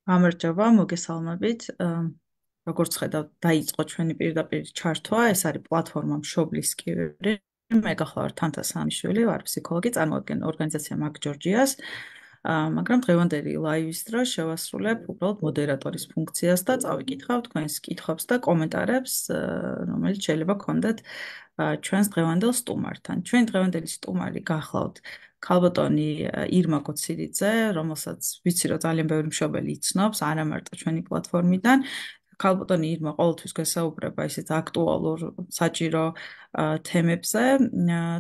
გამარჯობა, მოგესალმებით. როგორც ხედავთ, დაიწყო ჩვენი პირდაპირ ჩართვა. ეს არის პლატფორმა მშობლის კივერი. მე გახლავართ თანთა სამიშვილი, ვარ ფსიქოლოგი, წარმოადგენ ორგანიზაცია მაგ ჯორჯიას. მაგრამ დღევანდელი ლაივის დროს შევასრულებ უბრალოდ მოდერატორის ფუნქციას და წავიკითხავ თქვენს კითხვებს და კომენტარებს, რომელიც შეიძლება გქონდეთ ჩვენს დღევანდელ სტუმართან. ჩვენი დღევანდელი სტუმარი გახლავთ ქალბატონი ირმა კოცირიძე, რომელსაც ვიცი, რომ ძალიან ბევრი მშობელი იცნობს, არა მარტო ჩვენი პლატფორმიდან. ქალბატონი ირმა ყოველთვის გვესაუბრება ისეთ აქტუალურ, საჭირო თემებზე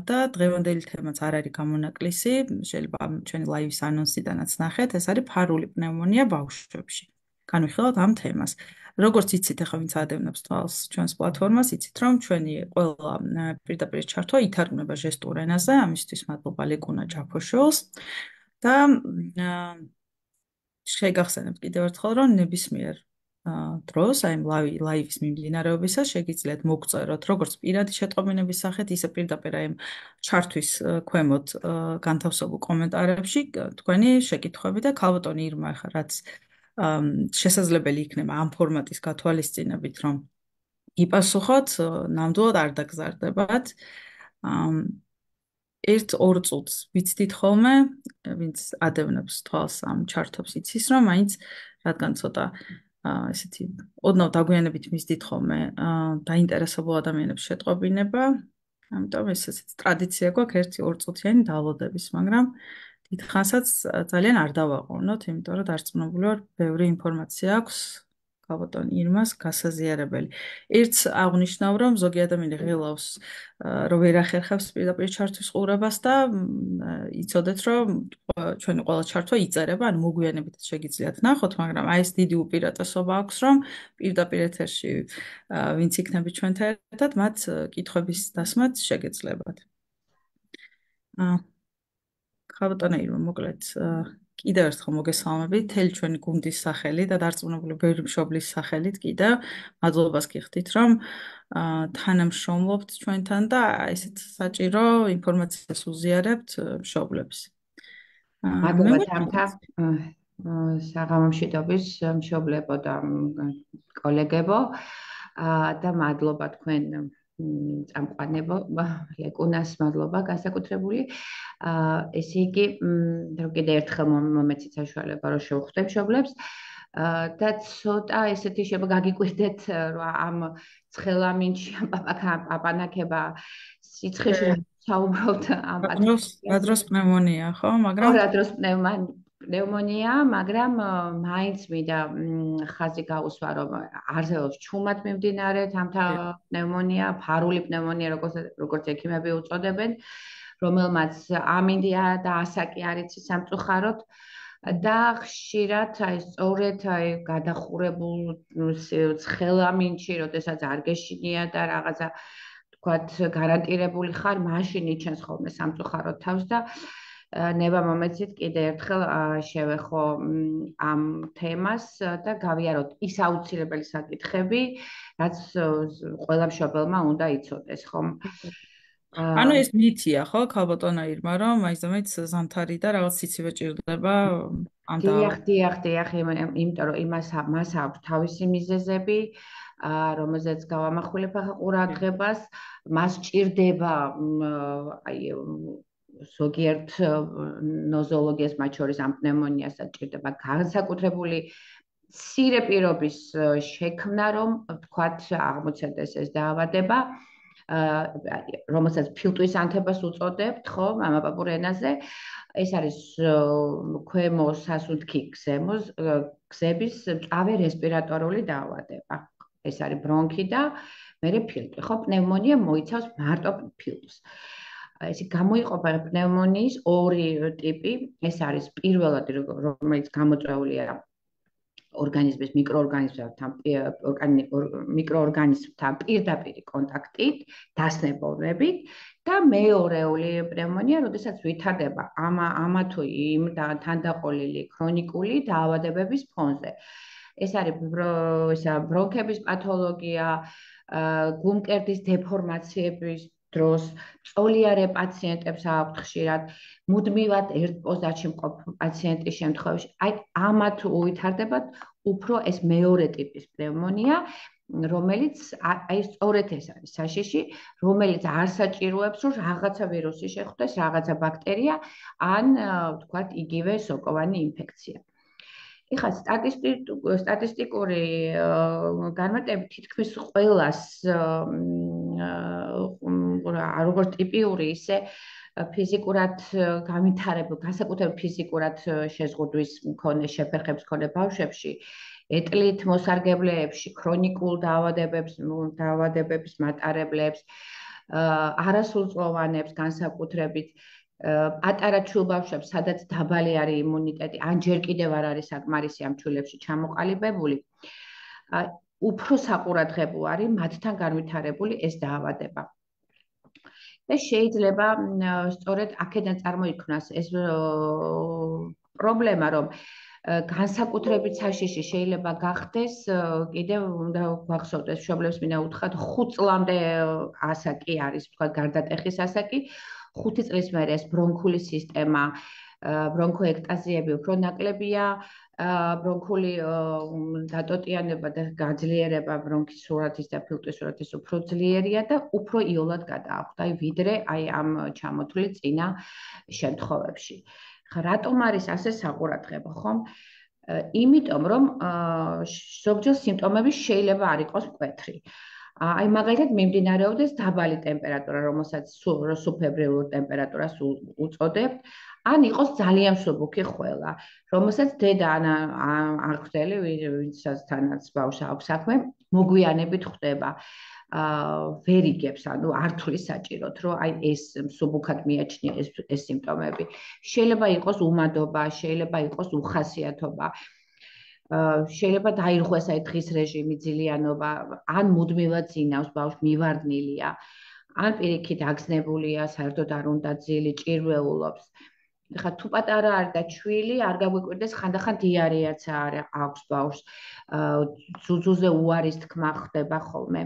და დღევანდელი თემაც არ არის გამონაკლისი, შეიძლება ჩვენი ლაივის ანონსიდანაც ნახეთ, ეს არის ფარული პნევმონია ბავშვებში. განვიხილავთ ამ თემას. როგორც იცით, ახლა ვინც ადევნებს თვალს ჩვენს პლატფორმას, იცით, რომ ჩვენი ყველა პირდაპირ ჩართვა ითარგმნება ჟესტურ ენაზე, ამისთვის მადლობა ლეკუნა ჯაფოშვილს და შეგახსენებთ კიდევ ერთხელ, რომ ნებისმიერ დროს, აი ლაივის მიმდინარეობისას შეგიძლიათ მოგწეროთ როგორც პირადი შეტყობინების სახით, ისე პირდაპირ აი ჩართვის ქვემოთ განთავსებულ კომენტარებში თქვენი შეკითხვები და ქალბატონი ირმა ახლა რაც შესაძლებელი იქნება ამ ფორმატის გათვალისწინებით, რომ იპასუხოთ, ნამდვილად არ დაგზარდებათ. ერთ-ორ წუთს ვიცდით ხოლმე, ვინც ადევნებს თვალს ამ ჩარტობს იცის, რომ მაინც რადგან ცოტა ესეთი ოდნავ დაგვიანებით მისდით ხოლმე დაინტერესებულ ადამიანებს შეტყობინება, ამიტომ ეს ესეთი ტრადიცია გვაქვს ერთი-ორ წუთიანი დალოდების, მაგრამ დიდხანსაც ძალიან არ დავაყოვნოთ, იმიტომ რომ დარწმუნებული ვარ, ბევრი ინფორმაცია აქვს ქალბატონ ირმას გასაზიარებელი. ერთს აღნიშნავ, რომ ზოგი ადამიანი ღილავს, რომ ვერ ახერხებს პირდაპირ ჩართვის ყურებას და იცოდეთ, რომ ჩვენი ყველა ჩართვა იწერება, ანუ მოგვიანებით შეგიძლიათ ნახოთ, მაგრამ აი ეს დიდი უპირატესობა აქვს, რომ პირდაპირ ეთერში ვინც იქნება ჩვენთან ერთად, მათ კითხვების დასმაც შეგეძლებათ. ქალბატონი ირმა, მოკლედ კიდევ ერთხელ მოგესალმებით მთელი ჩვენი გუნდის სახელით და დარწმუნებული ბევრი მშობლის სახელით კიდევ მადლობას გიხდით, რომ თანამშრომლობთ ჩვენთან და ესეთ საჭირო ინფორმაციას უზიარებთ მშობლებს. მადლობა თამთა საღამომშვიდობის მშობლებო და კოლეგებო და მადლობა თქვენ წამყვანებო ლეკუნას მადლობა განსაკუთრებული. ესე იგი, რომ კიდე ერთხელ მომეცით საშუალება რომ შევხვდე მშობლებს და ცოტა ესეთი შეიძლება გაგიკვირდეთ რომ ამ ცხელამინჩი პაპანაკება სიცხეში საუბრობთ ამ ადროს პნევმონია, ხო, მაგრამ ადროს პნევმონია, მაგრამ მაინც მინდა ხაზი გაუსვა, რომ არსებობს ჩუმად მიმდინარე თამთა პნევმონია, ფარული პნევმონია, როგორც ექიმები უწოდებენ, რომელმაც ამინდია და ასაკი არ იცის სამწუხაროდ და ხშირად აი სწორედ აი გადახურებულ ცხელამინჩი, როდესაც არ გეშინია და რაღაცა თქვათ გარანტირებული ხარ, მაშინ იჩენს ხოლმე სამწუხაროდ თავს და ნება მომეცით კიდე ერთხელ შევეხო ამ თემას და გავიაროთ ის აუცილებელი საკითხები, რაც ყველა მშობელმა უნდა იცოდეს, ხომ? ანუ ეს მითია, ხო, ქალბატონა ირმა, რომ მაინც ზამთარი და რაღაც სიცივე ჭირდება ამ დიახ, იმიტომ რომ მას აქვს თავისი მიზეზები, რომელზეც გავამახვილებ ახლა ყურადღებას, მას ჭირდება აი ზოგიერთ ნოზოლოგიას, მათ შორის ამ პნევმონიასაც ჭირდება განსაკუთრებული მცირე პირობის შექმნა, რომ თქვათ აღმოცენდეს ეს დაავადება, რომელსაც ფილტვის ანთებას უწოდებთ, ხო, მამაპაპურ ენაზე. ეს არის ქვემო სასუნთქი გზების მწვავე რესპირატორული დაავადება. ეს არის ბრონქი და მერე ფილტვი, ხო, პნევმონია მოიცავს მარტო ფილტვს. ესე გამოიყოფა პნევმონიის ორი ტიპი. ეს არის პირველად, რომელიც გამოწვეულია ორგანიზმის მიკროორგანიზმთან პირდაპირ კონტაქტით, დასნებოვნებით და მეორეული პნევმონია, როდესაც ვითარდება ამა თუ იმ თანდაყოლილი ქრონიკული დაავადებების ფონზე. ეს არის ბრონქების პათოლოგია, გულმკერდის დეფორმაციების დროს წოლიარე პაციენტებს აქვთ ხშირად, მუდმივად ერთ პოზაში მყოფ პაციენტის შემთხვევაში, აი ამათ უვითარდებათ უფრო ეს მეორე ტიპის პნევმონია, რომელიც აი სწორედ ეს არის საშიში, რომელიც არ საჭიროებს, რომ რაღაცა ვირუსი შეხვდეს, რაღაცა ბაქტერია, ან ვთქვათ, იგივე სოკოვანი ინფექცია. ეხლა სტატისტიკური განმარტებით თითქმის ყველას როგორც ტიპიური, ისე ფიზიკურად განვითარებულ, განსაკუთრებით ფიზიკურად შეზღუდვის მქონე შეფერხების მქონე ბავშვებში, ეტლით მოსარგებლეებში, ქრონიკულ დაავადებების მატარებლებს, არასრულწლოვანებს განსაკუთრებით, პატარა ჩვილ ბავშვებს, სადაც დაბალი არის იმუნიტეტი, ან ჯერ კიდევ არ არის საკმარისი ამ ჩვილებში ჩამოყალიბებული, უფრო საყურადღებო არის მათთან განვითარებული ეს დაავადება. და შეიძლება სწორედ აქედან წარმოიქმნას ეს პრობლემა, რომ განსაკუთრებით საშიში შეიძლება გახდეს, კიდევ უნდა გვახსოვდეს, მშობლებს მინდა უთხრათ, 5 წლამდე ასაკი არის, ვთქვათ, გარდატეხის ასაკი, 5 წლის მერე ეს ბრონქული სისტემა, ბრონქოექტაზიები უფრო ნაკლებია, ბრონქული დატოტიანება და გაძლიერება ბრონქის სურათის და ფილტვის სურათის უფრო ძლიერია და უფრო იოლად გადაახვდა, ვიდრე აი ამ ჩამოთვლილ წინა შემთხვევებში. რატომ არის ასე საყურადღებო, ხომ? იმიტომ, რომ ზოგჯერ სიმპტომები შეიძლება არ იყოს მკვეთრი. აი მაგალითად მიმდინარეობდეს დაბალი ტემპერატურა, რომელსაც სუბფებრილურ ტემპერატურას უწოდებთ, ან იყოს ძალიან მსუბუქი ხველა, რომელსაც დედა ან არქდელი, ვინცთანაც ბავშვს აქვს საქმე, მოგვიანებით ხვდება. ვერ იგებს, ანუ არ თვლის საჭიროდ, რომ აი ეს მსუბუქად მიაჩნია ეს სიმპტომები. შეიძლება იყოს უმადობა, შეიძლება იყოს უხასიათობა. შეიძლება დაირღვეს აი დღის რეჟიმი, ძილიანობა, ან მუდმივად ძინავს, ბავშვი მივარდნილია, ან პირიქით აგზნებულია, საერთოდ არ უნდა ძილი, ჭირვეულობს. ეხლა თუ პატარა არის და ჩვილი, არ გაგვიკვირდეს ხანდახან დიარეაც აქვს ბავშვს, ძუძუზე უარის თქმა ხდება ხოლმე.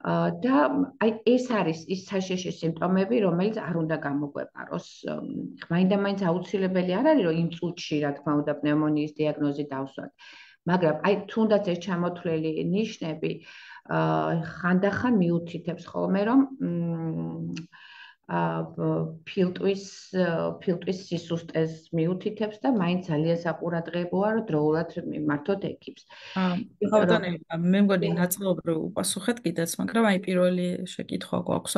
და აი ეს არის ის საშიში სიმპტომები, რომელიც არ უნდა გამოგვეპაროს. მაინდა-მაინც აუცილებელი არ არის, რომ იმ წუთში, რა თქმა უნდა, პნევმონიის დიაგნოზი დავსვათ. მაგრამ აი თუნდაც ეს ჩამოთვლილი ნიშნები ხანდახან მიუთითებს ხოლმე, რომ ფილტვის სისუსტეს მიუთითებს და მაინც ძალიან საყურადღებოა, რომ დროულად მიმართოთ ექიპს. ბატონი, მე მგონი ნაწილობრივ უპასუხეთ კიდეც, მაგრამ აი პირველი შეკითხვა გვაქვს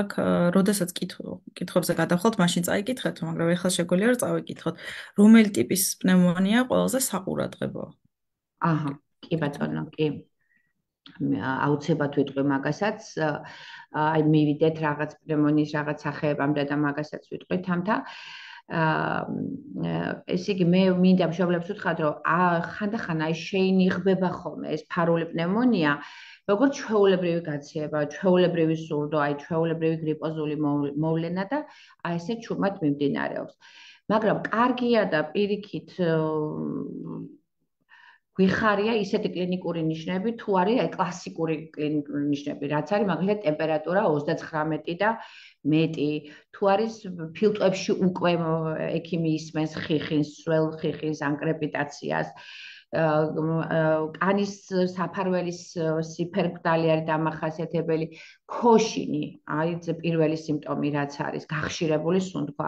აქ, როდესაც კითხვებზე გადავხვალთ, მაშინ წაიკითხეთ, მაგრამ ეხლა შეგვიძლია რომ წავიკითხოთ, რომელი ტიპის პნევმონია ყველაზე საყურადღებოა? აჰა, კი ბატონო, კი. აუცილებლად ვიტყვი მაგასაც, აი მივიდეთ რაღაც პნევმონიის რაღაც სახეებამდე და მაგასაც ვიტყვი თამთა. ესე იგი მე მინდა მშობლებს ვუთხრათ, რომ ხანდახან აი შეინიღბება ხოლმე ეს ფარული პნევმონია, როგორც ჩვეულებრივი გაციება, ჩვეულებრივი სურდო, აი ჩვეულებრივი გრიპოზული მოვლენა და აი ესე ჩუმად მიმდინარეობს. მაგრამ კარგია და პირიქით გვიხარია ისეთი კლინიკური ნიშნები, თუ არის აი კლასიკური კლინიკური ნიშნები, რაც არის მაგალითად ტემპერატურა 39 და მეტი, თუ არის ფილტვებში უკვე ექიმი ისმენს ხიხინს, სველ ხიხინს, ან კრეპიტაციას, კანის საფარველის სიფერმგდალი არის დამახასიათებელი, ქოშინი არის პირველი სიმპტომი, რაც არის გახშირებული სუნთქვა,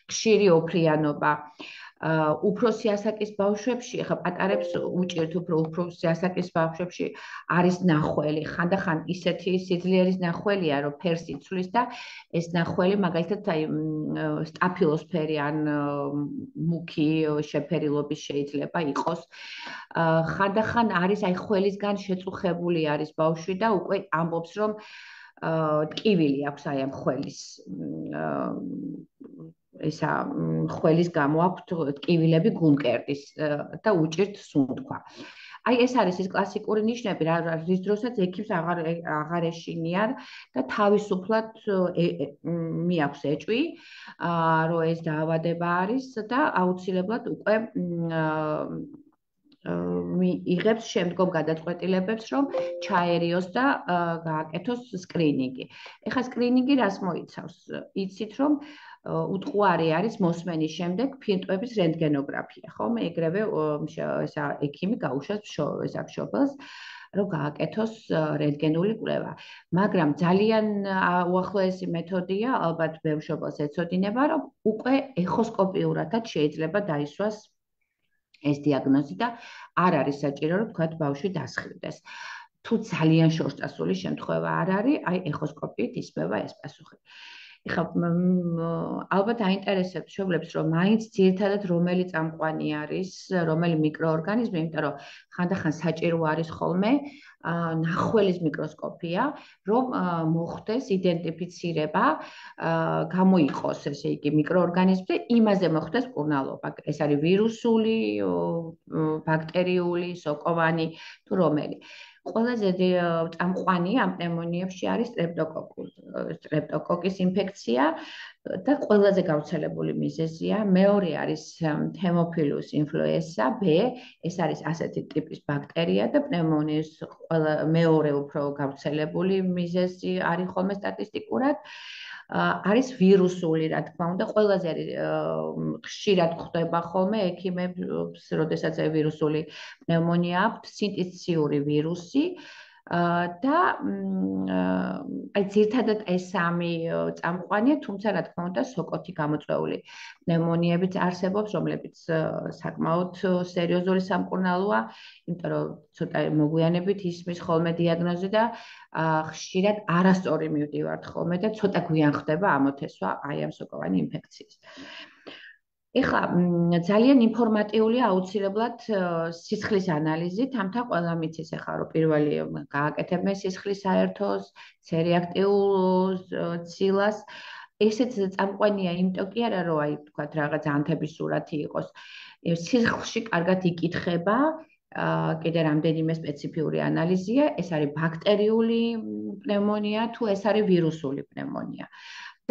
ხშირი ოფრიანობა. უფროსი ასაკის ბავშვებში, ახლა პატარებს უჭირთ უფროსი ასაკის ბავშვებში არის ნახველი, ხანდახან ისეთი სიძლიერის ნახველია, რომ ფერს იცვლის და ეს ნახველი მაგალითად აი სტაფილოსფერი ან მუქი შეფერილობის შეიძლება იყოს. ხანდახან არის აი ხველისგან შეწუხებული არის ბავშვი და უკვე ამბობს, რომ ტკივილი აქვს აი ამ ხველის ისა ხველის გამო აქვთ ტკივილები გულმკერდის და უჭირთ სუნთქვა. აი ეს არის ის კლასიკური ნიშნები, რის დროსაც ექიმს აღარ ეშინიან და თავისუფლად მიაქვს ეჭვი, რომ ეს დაავადება არის და აუცილებლად უკვე იღებს შემდგომ გადაწყვეტილებებს, რომ ჩაერიოს და გააკეთოს სკრინინგი. ეხლა სკრინინგი რას მოიცავს? იცით, რომ უტყუარი არის მოსმენის შემდეგ ფილტვების რენტგენოგრაფია, ხოლმე ეგრევე ესა ექიმი გაუშვას მშობელს, რომ გააკეთოს რენტგენული კვლევა. მაგრამ ძალიან უახლოესი მეთოდია, ალბათ ბევრ მშობელს ეცოდინება, რომ უკვე ეხოსკოპიურადაც შეიძლება დაისვას ეს დიაგნოზი და არ არის საჭირო, რომ თქვათ ბავშვი დასხივდეს. თუ ძალიან შორსწასული შემთხვევა არ არის, აი ეხოსკოპიით ისმევა ეს პასუხი. ეხლა ალბათ აინტერესებს მშობლებს, რომ მაინც ძირითადად რომელი წამყვანი არის, რომელი მიკროორგანიზმი, იმიტომ რომ ხანდახან საჭირო არის ხოლმე ნახველის მიკროსკოპია, რომ მოხდეს იდენტიფიცირება, გამოიყოს ესე იგი მიკროორგანიზმი და იმაზე მოხდეს მკურნალობა. ეს არის ვირუსული, ბაქტერიული, სოკოვანი თუ რომელი. ყველაზე წამყვანი ამ პნევმონიებში არის სტრეპტოკოკის ინფექცია და ყველაზე გავრცელებული მიზეზია. მეორე არის ჰემოფილუს ინფლუენსა B, ეს არის ასეთი ტიპის ბაქტერია და პნევმონიის მეორე უფრო გავრცელებული მიზეზი არის ხოლმე სტატისტიკურად. არის ვირუსული, რა თქმა უნდა, ყველაზე ხშირად გვხვდება ხოლმე ექიმებს, როდესაც ვირუსული პნევმონია აქვს, სინტიციური ვირუსი და აი ძირითადად ეს სამი წამყვანია, თუმცა რა თქმა უნდა, სოკოთი გამოწვეული პნევმონიებიც არსებობს, რომლებიც საკმაოდ სერიოზული სამკურნალოა, იმიტომ რომ ცოტა მოგვიანებით ისმის ხოლმე დიაგნოზი და ხშირად არასწორი მივდივართ ხოლმე და ცოტა გვიან ხდება ამოთესვა აი ამ სოკოვანი ინფექციის. ეხლა ძალიან ინფორმატიულია აუცილებლად სისხლის ანალიზი, თამთა ყველა მიცის ეხლა რომ პირველი გააკეთებენ სისხლის საერთოს, C-რეაქტიულ ცილას. ესეც წამყვანია იმიტომ კი არა რომ აი თქვათ რაღაც ანთების სურათი იყოს. სისხლში კარგად იკითხება, კიდე რამდენიმე სპეციფიური ანალიზია, ეს არის ბაქტერიული პნევმონია თუ ეს არის ვირუსული პნევმონია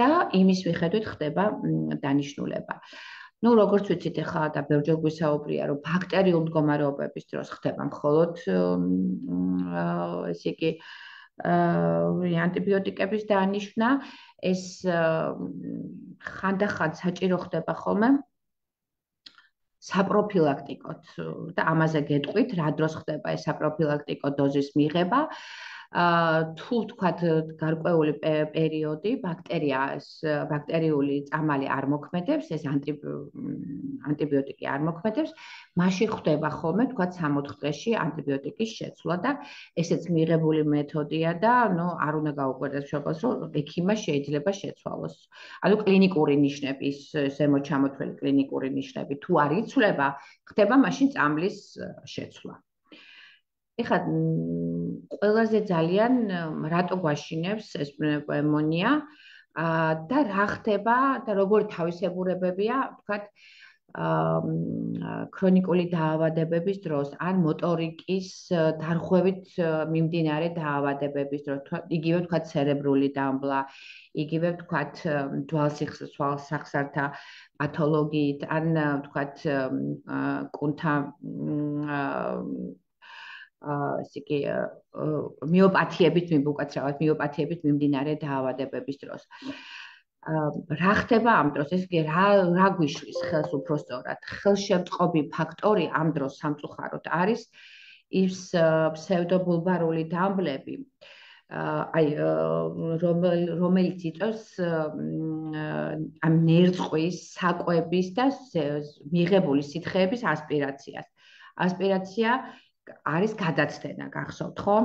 და იმის მიხედვით ხდება დანიშნულება. ну, როგორც ვიცით, ახლა და ბევრჯერ გვისაუბრია, რომ ბაქტერიულ მდგომარეობების დროს ხდება მხოლოდ ესე იგი ანტიბიოტიკების დანიშნა, ეს ხანდახან საჭირო ხდება ხოლმე საპროფილაქტიკოდ და ამაზე გეტყვით, რა დროს ხდება ეს საპროფილაქტიკო დოზის მიღება. თუ თქვათ გარკვეული პერიოდი ბაქტერიული წამალი არ მოქმედებს, ეს ანტიბიოტიკი არ მოქმედებს, მაშინ ხდება ხოლმე თქვათ 60 დღეში ანტიბიოტიკის შეცვლა და ესეც მიღებული მეთოდია და ნუ არ უნდა გაუკვირდეს მშობელს, რომ ექიმმა შეიძლება შეცვალოს. ანუ კლინიკური ნიშნები, ზემოთ ჩამოთვლილი კლინიკური ნიშნები თუ არ იცვლება, ხდება მაშინ წამლის შეცვლა. ეხლა ყველაზე ძალიან რატო გვაშინებს ეს პნევმონია და რა ხდება და როგორი თავისებურებებია, თქვათ, ქრონიკული დაავადებების დროს ან მოტორიკის დარღვევით მიმდინარე დაავადებების დროს, იგივე თქვათ ცერებრული დამბლა, იგივე თქვათ ძვალსახსართა პათოლოგიით ან თქვათ კუნთა ესე იგი მიოპათიებით მიოპათიებით მიმდინარე დაავადებების დროს. რა ხდება ამ დროს? ეს იგი რა გვიშლის ხელს უпростоრად? ხელშემწყობი ფაქტორი ამ დროს სამწუხაროდ არის ის ფსევდობულბარული დამბლები, აი რომელიც იწვევს ამ ნერწყვის, საკვების და მიღებული სითხეების ასპირაციას. ასპირაცია არის გადაცდენა, გახსოვთ ხომ?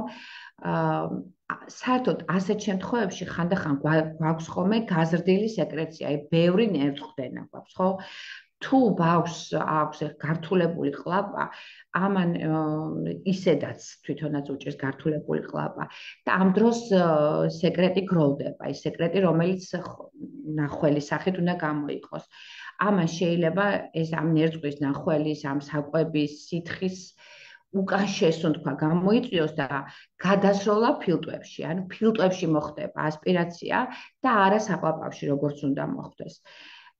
საერთოდ ასეთ შემთხვევებში ხანდახან გვაქვს ხოლმე გაზრდილი სეკრეცია, აი ბევრი ნერწყვდენა გვაქვს, ხო? თუ ბავშვს აქვს გართულებული ყლაპა, ამან ისედაც თვითონაც უჭირს გართულებული ყლაპა და ამ დროს სეკრეტი გროვდება, ის სეკრეტი, რომელიც ნახველის სახით უნდა გამოიყოს. ამან შეიძლება ეს ამ ნერწყვის ნახველის, ამ საკვების, სითხის უკან შესუნთქვა გამოიწვიოს და გადასროლა ფილტვებში, ანუ ფილტვებში მოხდება ასპირაცია და არა საყლაპავში, როგორც უნდა მოხდეს.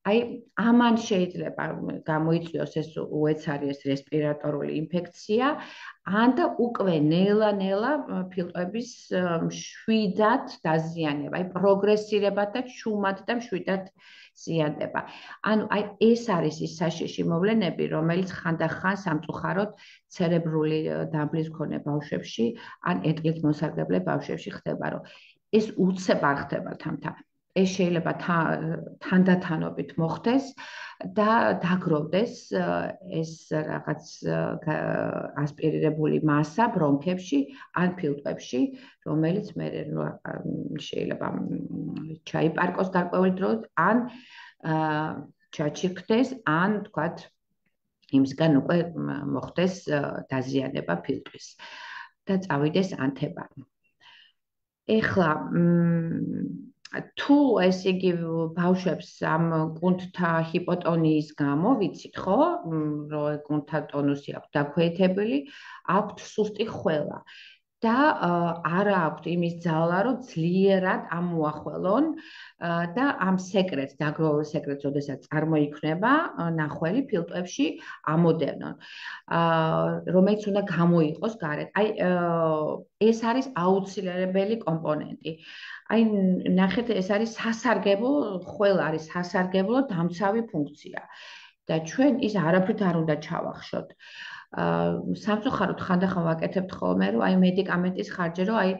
აი, ამან შეიძლება გამოიწვიოს ეს უეცარი ეს რესპირატორული ინფექცია, ან და უკვე ნელა-ნელა ფილტვების მშვიდად დაზიანება, აი პროგრესირებად და შუმად და მშვიდად ზიანდება. ანუ აი ეს არის ის საშიში მოვლენები, რომელიც ხანდახან სამწუხაროდ ცერებრული დაბლის მქონე ბავშვებში ან ეტლით მოსარგებლე ბავშვებში ხდება, რომ ეს უცებ არ ხდება თამთა. ეს შეიძლება თანდათანობით მოხდეს და დაგროვდეს ეს რაღაც ასპირირებული მასა ბრონქებში ან ფილტვებში, რომელიც მე შეიძლება ჩაიპარკოს გარკვეული დრო ან ჩაჩიქდეს ან თქვათ იმისგან უკვე მოხდეს დაზიანება ფილტვის და წავიდეს ანთება. ეხლა თუ ესე იგი ბავშვებს ამ კუნთთა ჰიპოტონიის გამო ვიცით ხო, რომ კუნთთა ტონუსი აქვს დაქვეითებული, აქვთ სუსტი ხველა და არა აქვთ იმის ძალა, რომ ძლიერად ამოახველონ და ამ სეკრეტს, დაგროვილ სეკრეტს, ოდესაც წარმოიქმნება ნახველი ფილტვებში, ამოდევნონ, რომელიც უნდა გამოიყოს გარეთ. აი, ეს არის აუცილებელი კომპონენტი. აი, ნახეთ, ეს არის სასარგებლო, ყველა არის სასარგებლო დამცავი ფუნქცია და ჩვენ ის არაფრით არ უნდა ჩავახშოთ. სამწუხაროდ ხანდახან ვაკეთებთ ხოლმე, რომ აი მედიკამენტის ხარჯი, რომ აი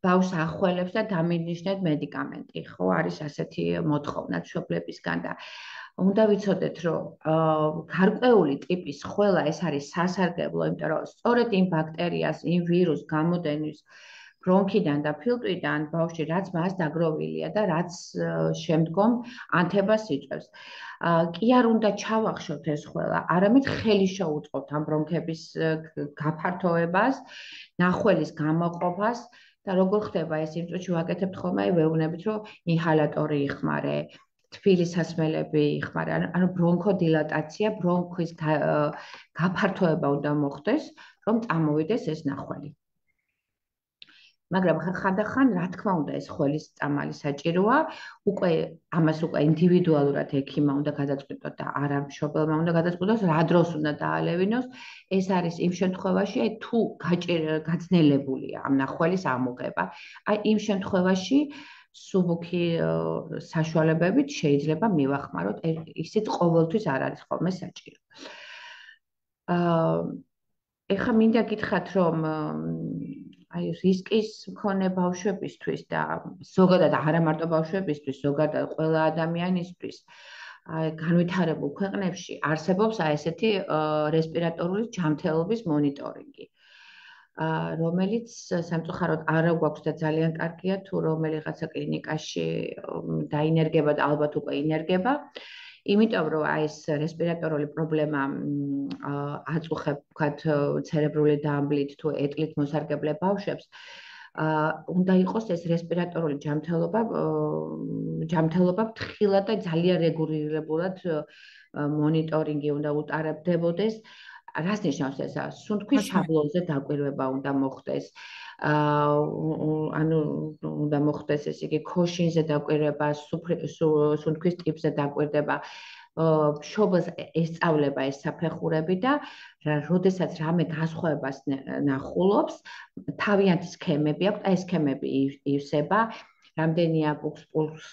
ბავშვს ახველებს და დამინიშნეთ მედიკამენტი, ხო, არის ასეთი მოთხოვნა მშობლებისგან და უნდა ვიცოდეთ, რომ გარკვეული ტიპის ხველა ეს არის სასარგებლო, იმიტომ რომ სწორედ იმ ბაქტერიას, იმ ვირუსს გამოდენის ბრონქიდან და ფილტვიდან ბავშვი რაც მას დაგროვილია და რაც შემდგომ ანთებას იწვევს. კი არ უნდა ჩავახშოთ ეს ხველა, არამედ ხელი შეუწყოთ ამ ბრონქების გაფართოებას, ნახველის გამოყოფას და როგორ ხდება ეს იმ წუთში ვაკეთებთ ხოლმე, აი ვეუბნებით, რომ ინჰალატორი იხმარე, თბილი სასმელები იხმარე, ანუ ბრონქოდილატაცია, ბრონქის გაფართოება უნდა მოხდეს, რომ წამოვიდეს ეს ნახველი. მაგრამ ხანდახან, რა თქმა უნდა, ეს ხველის წამალი საჭიროა, უკვე ამას უკვე ინდივიდუალურად ექიმმა უნდა გადაწყვიტოს და არა მშობელმა უნდა გადაწყვიტოს, რა დროს უნდა დაალევინოს. ეს არის იმ შემთხვევაში, აი თუ გაძნელებულია ამ ნახველის ამოღება. აი იმ შემთხვევაში სუბუქი საშუალებებით შეიძლება მივახმაროთ, ისიც ყოველთვის არ არის ხოლმე საჭირო. ეხლა მინდა გითხრათ, რომ აი რისკის მქონე ბავშვებისთვის და ზოგადად არა მარტო ბავშვებისთვის, ზოგადად ყველა ადამიანისთვის განვითარებულ ქვეყნებში არსებობს აი ესეთი რესპირატორული ჯანმრთელობის მონიტორინგი, რომელიც სამწუხაროდ არა გვაქვს და ძალიან კარგია, თუ რომელიღაცა კლინიკაში დაინერგება და ალბათ უკვე ინერგება. იმიტომ რომ აი ეს რესპირატორული პრობლემა აწუხებ ვთქვათ ცერებრული დამბლით თუ ეტლით მოსარგებლე ბავშვებს, უნდა იყოს ეს რესპირატორული ჯანმრთელობა ფრთხილად და ძალიან რეგულირებულად მონიტორინგი უნდა უტარებდებოდეს. რას ნიშნავს ეს? სუნთქვის შაბლონზე დაკვირვება უნდა მოხდეს. ანუ უნდა მოხდეს ესე იგი ქოშინზე დაკვირვება, სუნთქვის ტიპზე დაკვირდება, მშობელს ესწავლება ეს საფეხურები და როდესაც რამე გასხვავებას ნახულობს, თავიანთი სქემები აქვს, ეს სქემები ივსება, რამდენია პულს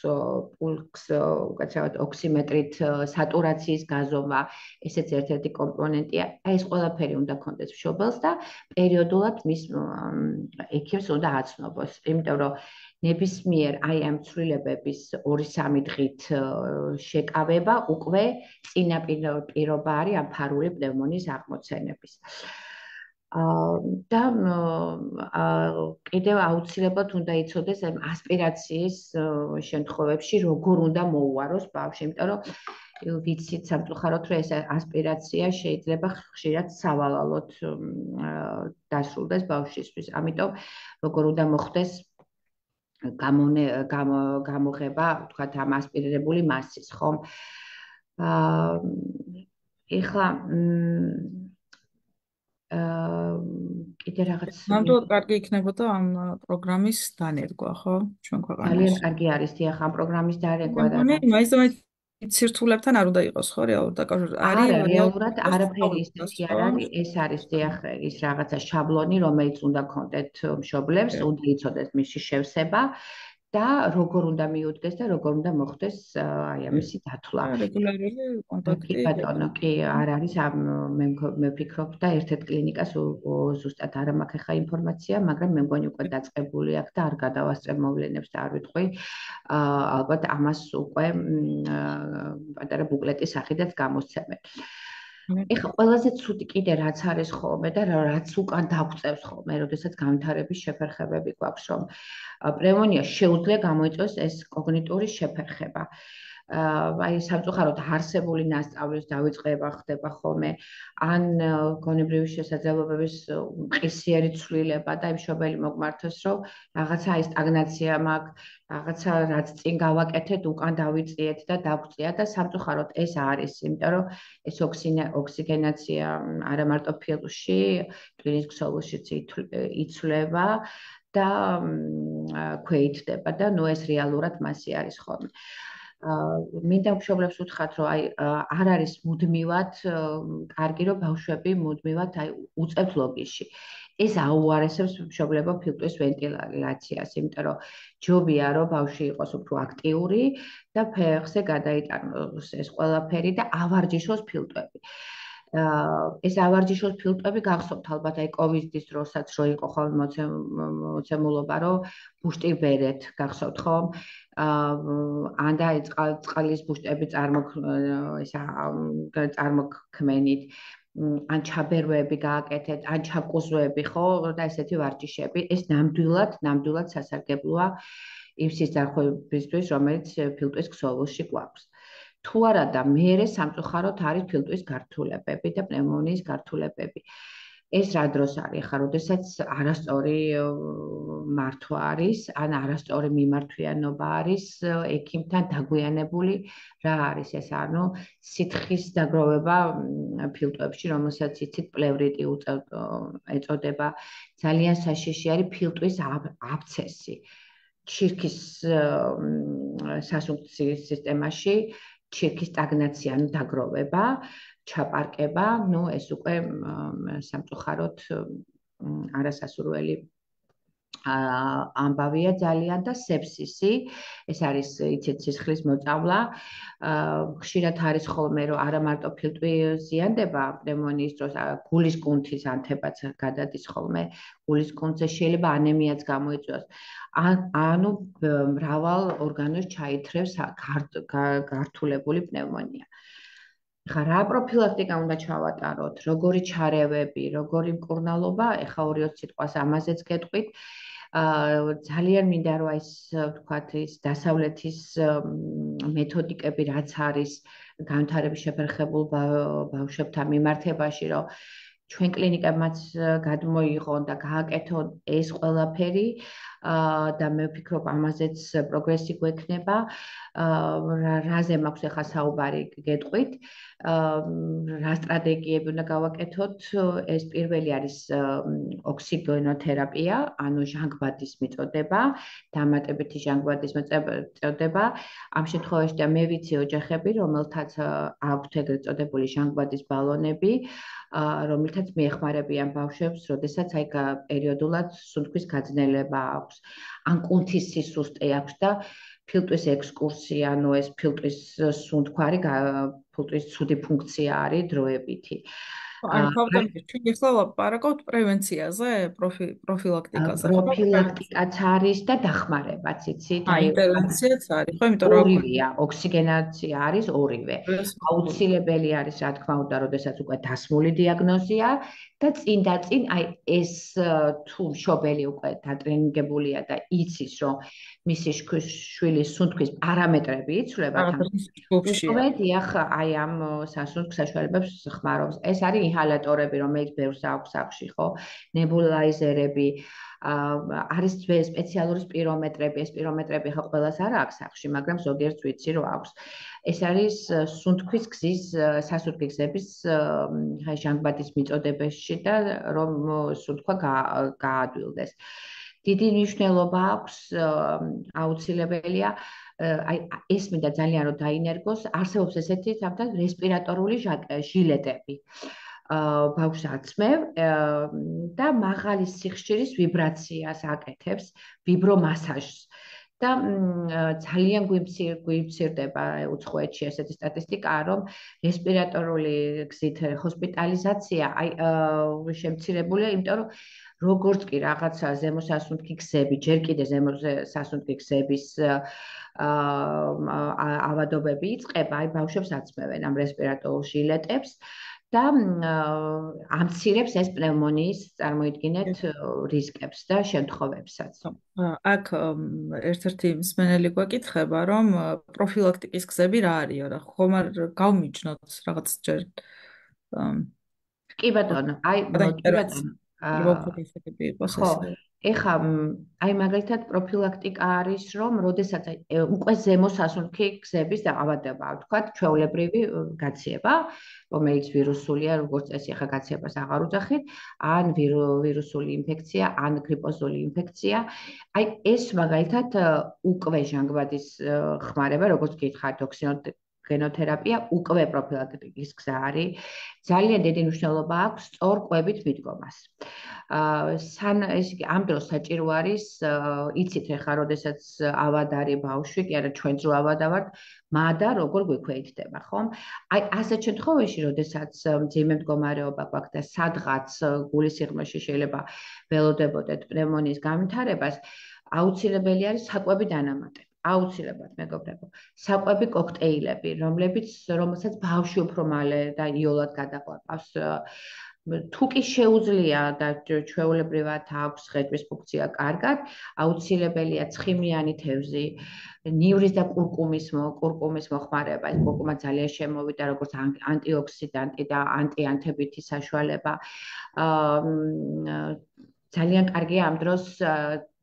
უკაცრავად ოქსიმეტრით სატურაციის გაზომა, ესეც ერთ-ერთი კომპონენტია. აი ეს ყველაფერი უნდა კონდეს მშობელს და პერიოდულად მის ექიმს უნდა აცნობს, იმიტომ რომ ნებისმიერ აი ამ ცვლილებების 2-3 დღით შეკავება უკვე წინაპირობა არის ამ ფარული პნევმონიის აღმოცენების. და კიდევ აუცილებლად უნდა იცოდეს ასპირაციის შემთხვევებში როგორ უნდა მოუაროს ბავშვი, იმიტომ რომ ვიცით სამწუხაროდ რომ ეს ასპირაცია შეიძლება ხშირად სავალალოდ დასრულდეს ბავშვისთვის. ამიტომ როგორ უნდა მოხდეს გამოღება, ვთქვათ, ამ ასპირირებული მასის, ხომ? ეხლა კიდე რაღაც ნამდვილად კარგი იქნებოდა ამ პროგრამის დანერგვა, ხო? ჩვენ ქვეყანაში. ძალიან კარგი არის დიახ ამ პროგრამის დანერგვა და მაინც ცირთულებთან არ უნდა იყოს ხო რეალურ დაკავშირებით. არის არა, რეალურად რეალურად არაფერი სწავლებას, ისეთი არ ხო? არის. ეს არის დიახ, ის რაღაცა შაბლონი, რომელიც უნდა გქონდეთ მშობლებს, უნდა იცოდეთ მისი შევსება და როგორ უნდა მიუდგეს და როგორ უნდა მოხდეს აი ამისი დათვლა. რეგულარული კი კონტაქტი. ბატონო, კი არ არის მე ვფიქრობ და ერთ-ერთ კლინიკას ზუსტად არ მაქვს ახლა ინფორმაცია, მაგრამ მე მგონი უკვე დაწყებული აქვს და არ გადავასწრებ მოვლენებს და არ ვიტყვი. ალბათ ამას უკვე პატარა ბუკლეტის სახიდაც გამოსცემენ. ეხლა ყველაზე ცუდი კიდე რაც არის ხოლმე და რაც უკან დაგვწევს ხოლმე, როდესაც განვითარების შეფერხებები გვაქვს, რომ პნევმონია შეუძლია გამოიწვევს ეს კოგნიტური შეფერხება. აი სამწუხაროდ არსებული ნასწავლის დავიწყება ხდება ხოლმე ან გონებრივი შესაძლებლობების მყისიერი ცვლილება და იმ მშობელი მოგმართოს რომ რაღაცა აი სტაგნაცია მაქვს, რაღაცა რაც წინ გავაკეთეთ უკან დავიწიეთ და დაგვწია და სამწუხაროდ ეს არის, იმიტომ რომ ეს ოქსიგენაცია არა მარტო ფილტვში, კლინიკურ ქსოვილშიც იცვლება და ქვეითდება და ნუ ეს რეალურად მასი არის ხოლმე. მინდა მშობლებს უთხრათ, რომ აი არ არის მუდმივად კარგი, რომ ბავშვები მუდმივად აი უწევთ ლოგიში. ეს აუარესებს მშობლებო ფილტვის ვენტილაციას, იმიტომ რომ ჯობია რომ ბავშვი იყოს უფრო აქტიური და ფეხზე გადაიტანოს ეს ყველაფერი და ავარჯიშოს ფილტვები. ეს ავარჯიშოს ფილტვები გახსოვთ ალბათ აი კოვიდის დროსაც რო იყო ხოლმე მოცემულობა რომ ბუშტი ბერეთ გახსოვთ ხომ? ან და წყლის ბუშტები წარმოქმნით, ან ჩაბერვები გააკეთეთ, ან ჩაკუზვები, ხო, და ესეთი ვარჯიშები, ეს ნამდვილად სასარგებლოა იმ სისწრაფებისთვის, რომელიც ფილტვის ქსოვილში გვაქვს. თუ არა და მერე სამწუხაროდ არის ფილტვის გართულებები და პნევმონიის გართულებები. ეს რა დროს არის? ხა, როდესაც არასწორი მართვა არის, ან არასწორი მიმართვიანობა არის ექიმთან დაგვიანებული, რა არის ეს? ანუ სითხის დაგროვება ფილტვებში, რომელსაც იცით პლევრიტი ეწოდება, ძალიან საშიში არის ფილტვის აბცესი. ჩირქის სასუნთქის სისტემაში ჩირქის სტაგნაცია, ანუ დაგროვება, ჩაპარკება, ნუ ეს უკვე სამწუხაროდ არასასურველი ამბავია ძალიან და სეფსისი, ეს არის იცით სისხლის მოწავლა, ხშირად არის ხოლმე რომ არა მარტო ფილტვი ზიანდება პნევმონიის დროს, გულის კუნთის ანთებაც გადადის ხოლმე, გულის კუნთზე შეიძლება ანემიაც გამოიწვიოს. ანუ მრავალ ორგანოს ჩაითრევს გართულებული პნევმონია. ხა რა პროფილაქტიკა უნდა ჩავატაროთ, როგორი ჩარევები, როგორი მკურნალობა, ეხა 2-20 სიტყვას ამაზეც გეტყვით. ძალიან მინდა რომ ეს ვთქვათ ის დასავლეთის მეთოდიკები რაც არის განვითარების შეფერხებულ ბავშვებთან მიმართებაში, რომ ჩვენ კლინიკებმაც გადმოიღონ და გააკეთონ ეს ყველაფერი და მე ვფიქრობ ამაზეც პროგრესი გვექნება. რაზე მაქვს ახლა საუბარი გეტყვით, რა სტრატეგიები უნდა გავაკეთოთ, ეს პირველი არის ოქსიგენოთერაპია, ანუ ჟანგბადის მიწოდება, დამატებითი ჟანგბადის მიწოდება. ამ შემთხვევაში და მე ვიცი ოჯახები, რომელთაც აქვთ ეგრეთ წოდებული ჟანგბადის ბალონები, რომელთაც მიეხმარებიან ბავშვებს, როდესაც აი პერიოდულად სუნთქვის გაძნელება აქვს, ან კუნთის სისუსტე აქვს და ფილტვის ექსკურსია, ანუ ეს ფილტვის სუნთქვა არის, ფილტვის ცუდი ფუნქცია არის დროებითი. აი, თავდაპირველად ჩვენ ახლა ვაპარაკობთ პრევენციაზე, პროფილაქტიკაზე, ხო? პროფილაქტიკაც არის და დახმარებაც, იცით? აი, ინტერვენციაც არის, ხო? იმიტომ რომ ორივეა, ოქსიგენაცია არის ორივე. აუცილებელი არის, რა თქმა უნდა, როდესაც უკვე დასმული დიაგნოზია და წინ აი ეს თუ მშობელი უკვე დატრენინგებულია და იცის, რომ მისი შვილის სუნთქვის პარამეტრები იცვლება თან. უკვე დიახ, აი ამ სასუნთქ საშუალებებს ხმარობს. ეს არის ინჰალატორები, რომელიც ბევრს აქვს სახში, ხო? ნებულაიზერები, არის სპეციალური სპირომეტრები, ეს სპირომეტრები ხა ყველას არ აქვს სახში, მაგრამ ზოგიერთს ვიცი რომ აქვს. ეს არის სუნთქვის გზის სასუნთქი გზების ჟანგბადის მიწოდებაში და რომ სუნთქვა გაადვილდეს. დიდი მნიშვნელობა აქვს, აუცილებელია აი ეს მინდა ძალიან რომ დაინერგოს, არსებობს ესეთი თამთა რესპირატორული ჟილეტები. ბავშვს აცმევ და მაღალი სიხშირის ვიბრაციას აკეთებს, ვიბრომასაჟს. და ძალიან გვიმცირდება უცხოეთში ესეთი სტატისტიკაა, რომ რესპირატორული გზით ჰოსპიტალიზაცია შემცირებულია, იმიტომ რომ როგორც კი რაღაცა ზემოსასუნთქი გზები, ჯერ კიდე ზემოსასუნთქი გზების ავადობები იწყება, აი ბავშვებს აცმევენ ამ რესპირატორულ ჟილეტებს და ამცირებს ეს პნევმონიის წარმოიდგინეთ რისკებს და შემთხვევებსაც. აქ ერთ-ერთი მსმენელი გვაკითხება, რომ პროფილაქტიკის გზები რა არისო და ხომ არ გავმიჯნოთ რაღაც ჯერ კი ბატონო, კი ბატონო. ხო, ეხა აი მაგალითად პროფილაქტიკა არის, რომ როდესაც უკვე ზემოსასუნთქი გზების დაავადება, ვთქვათ, ჩვეულებრივი გაციება, რომელიც ვირუსულია, როგორც წესი, ახლა გაციებას აღარ უძახით, ან ვირუსული ინფექცია, ან გრიპოზული ინფექცია. აი ეს მაგალითად უკვე ჟანგბადის ხმარება, როგორც გითხარით, ოქსიგენოთერაპია უკვე პროფილაქტიკის გზა არის. ძალიან დიდი მნიშვნელობა აქვს სწორ კვებით მიდგომას. ამ დროს საჭირო არის, იცით ახლა, როდესაც ავად არის ბავშვი, კი არა ჩვენც რო ავადა ვართ, მადა როგორ გვიქვეითდება, ხომ? აი ასეთ შემთხვევაში, როდესაც მძიმე მდგომარეობა გვაქვს და სადღაც გულის სიღრმეში შეიძლება ველოდებოდეთ პნევმონიის განვითარებას, აუცილებელი არის საკვები დანამატები. აუცილებლად მეგობრებო, საკვები კოქტეილები, რომელსაც ბავშვი უფრო მალე და იოლად გადაყვაპავს. თუ კი შეუძლია და ჩვეულებრივად აქვს ხედვის ფუნქცია კარგად, აუცილებელია ცხიმიანი თევზი, ნივრის და კურკუმის მოხმარება. ეს კურკუმა ძალიან შემოვიდა როგორც ანტიოქსიდანტი და ანტიანთებითი საშუალება. ძალიან კარგია ამ დროს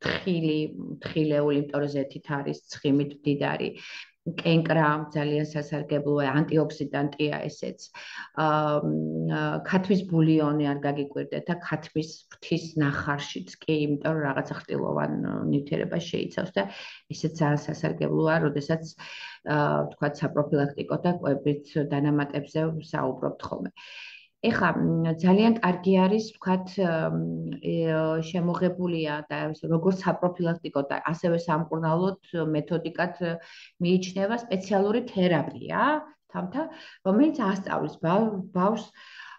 თხილეული, იმიტომ რომ ზეთით არის ცხიმით მდიდარი. კენკრა ძალიან სასარგებლოა, ანტიოქსიდანტია ესეც. ქათმის ბულიონი არ გაგიკვირდეთ და ქათმის ფრთის ნახარშიც კი, იმიტომ რომ რაღაცა ხრტილოვან ნივთიერება შეიცავს და ესეც ძალიან სასარგებლოა, როდესაც ვთქვათ საპროფილაქტიკო და კვებით დანამატებზე საუბრობთ ხოლმე. ეხლა ძალიან კარგი არის, ვთქვათ, შემოღებულია და როგორც საპროფილაქტიკო და ასევე სამკურნალოდ მეთოდიკად მიიჩნევა სპეციალური თერაპია, თამთა, რომელიც ასწავლის ბავშვს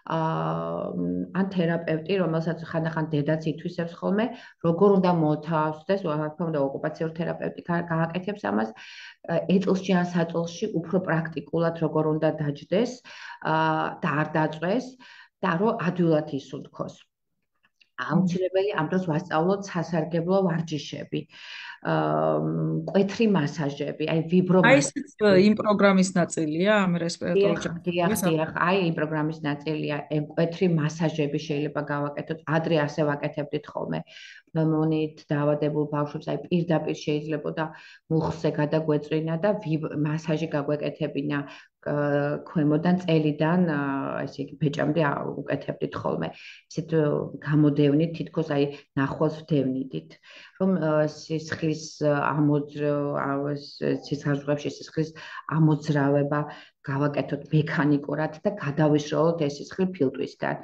ან თერაპევტი, რომელსაც ხანდახან დედაც ითვისებს ხოლმე, როგორ უნდა მოთავსდეს, რა თქმა უნდა, ოკუპაციური თერაპევტი გააკეთებს ამას, ეტლში ან საწოლში უფრო პრაქტიკულად როგორ უნდა დაჯდეს და არ დაწვეს და რომ ადვილად ისუნთქოს. აუცილებელი ამ დროს ვასწავლოთ სასარგებლო ვარჯიშები, მკვეთრი მასაჟები, აი ვიბრომასაჟი. აი ეს იმ პროგრამის ნაწილია, ამ რესპირატორული დიახ, აი იმ პროგრამის ნაწილია, მკვეთრი მასაჟები შეიძლება გავაკეთოთ, ადრე ასე ვაკეთებდით ხოლმე. პნევმონიით დაავადებულ ბავშვებს აი პირდაპირ შეიძლებოდა მუხლზე გადაგვეწვინა და მასაჟი გაგვეკეთებინა ქვემოდან წელიდან ესე იგი ბეჭამდე უკეთებდით ხოლმე. ისეთ გამოდევნით თითქოს აი ნახვალს ვდევნიდით, რომ სისხლის სისხლძღვებში სისხლის ამოძრავება გავაკეთოთ მექანიკურად და გადავიშროლოთ ეს სისხლი ფილტვისგან.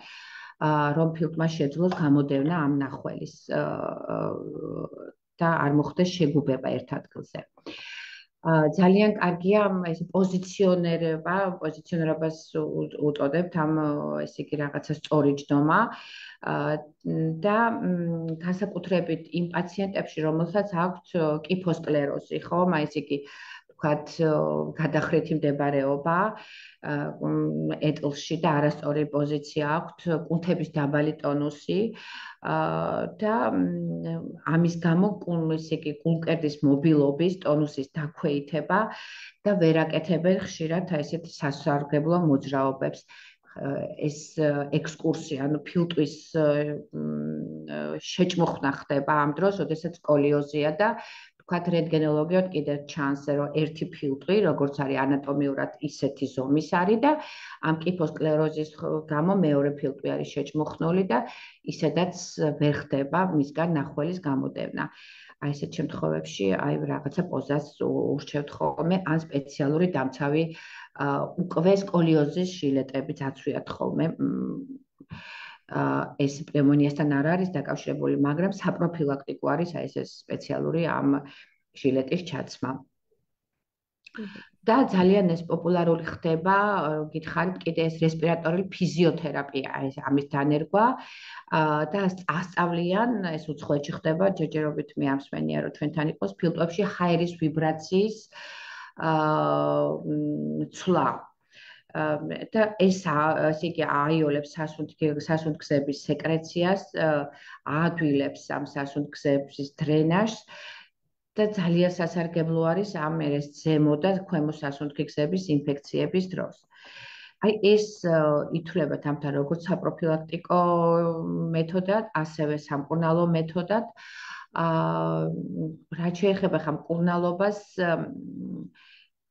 რომ ფილტვმა შეძლოს გამოდევნა ამ ნახველის და არ მოხდეს შეგუბება ერთ ადგილზე. ძალიან კარგია ეს პოზიციონერებას უწოდებთ ამ ესე იგი რაღაცა სწორი ჯდომა და განსაკუთრებით იმ პაციენტებში, რომელსაც აქვთ კიფოსკლეროზი, ხო, ესე იგი ვთქვათ, გადახრეთი მდებარეობა ეტლში და არასწორი პოზიცია აქვთ, კუნთების დაბალი ტონუსი და ამის გამო ესე იგი გულმკერდის მობილობის ტონუსის დაქვეითება და ვერ აკეთებენ ხშირად ესეთი სასარგებლო მოძრაობებს. ეს ექსკურსია, ანუ ფილტვის შეჭმუხნა ხდება ამ დროს, როდესაც სკოლიოზია და ვთქვათ, რენტგენოლოგიად კიდე ჩანს, რომ ერთი ფილტვი, როგორც არის ანატომიურად, ისეთი ზომის არის და ამ კიფოსკლეროზის გამო მეორე ფილტვი არის შეჭმუხნული და ისედაც ვერ ხდება მისგან ნახველის გამოდევნა. აი ესეთ შემთხვევებში აი რაღაცა პოზას ურჩევთ ხოლმე, ან სპეციალური დამცავი უკვე სკოლიოზის ჟილეტები დაცვიათ ხოლმე. ეს პნევმონიასთან არ არის დაკავშირებული, მაგრამ საპროფილაქტიკო არის აი ეს სპეციალური ამ ჟილეტის ჩაცმა. და ძალიან ეს პოპულარული ხდება, გითხარით, კიდე ეს რესპირატორული ფიზიოთერაპია, ეს ამის დანერგვა და ასწავლიან, ეს უცხოეთში ხდება, ჯერჯერობით მე ამსვენია, რომ ჩვენთან იყოს ფილტვებში ჰაერის ვიბრაციის ცვლა. და ეს ასე იგი აიოლებს სასუნთქების სეკრეციას, აადვილებს ამ სასუნთქების დრენაჟს და ძალიან სასარგებლო არის ამ ეს ზემო და ქვემო სასუნთქების ინფექციების დროს. აი ეს ითვლება თამთა როგორც საპროფილაქტიკო მეთოდად, ასევე სამკურნალო მეთოდად. რაც შეეხება ხა მკურნალობას,